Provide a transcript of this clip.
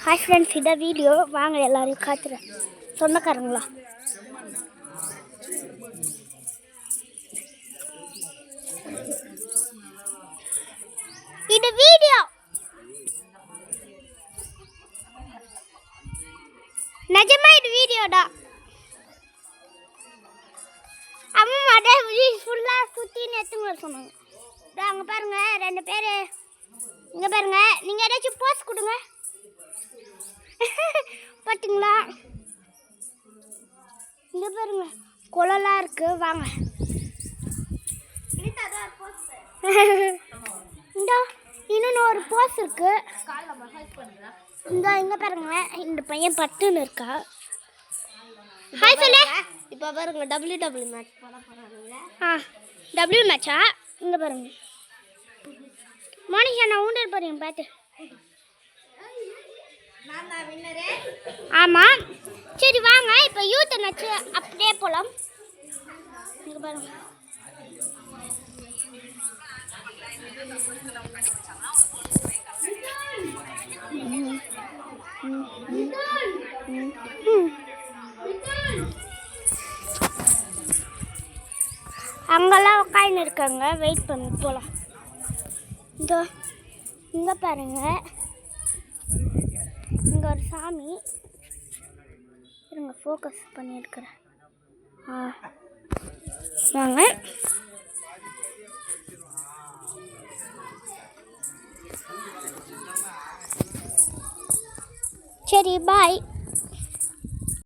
Hi friends, இதை video வாங்க எல்லாரையும் காத்துறேன். சொந்தக்காரங்களா இது வீடியோ நிஜமா இது வீடியோடா. அம்மா ஃபுல்லாக சுற்றின்னு எடுத்துங்க சொன்னாங்க. அங்கே பாருங்க, 2 பேர் இங்கே பாருங்க. நீங்கள் ஏதாச்சும் போஸ் கொடுங்க. பார்த்தீங்களா, இங்கே பாருங்க, குளம்லாம் இருக்கு. வாங்க இந்த இன்னொன்று ஒரு போஸ் இருக்கு. இங்கே பாருங்க, இந்த பையன் பட்டுன்னு இருக்கா. ஹாய் சொல்லு. இப்போ பாருங்க, டபிள்யூ மேட்ச் பண்ண போகிறாங்க. டபிள்யூ மேட்சா? இங்கே பாருங்க மோனிஷா, நான் ஊண்டர் பாருங்க பார்த்து. ஆமாம், சரி வாங்க இப்போ யூத் மேட்ச் அப்படியே போகலாம். இங்கே பாருங்க, அங்கெல்லாம் உட்காந்து இருக்காங்க. வெயிட் பண்ணி போகலாம். இங்கே பாருங்க, இங்கே ஒரு சாமி இருங்க, ஃபோக்கஸ் பண்ணியிருக்கிறேன். வாங்க. சரி, பாய்.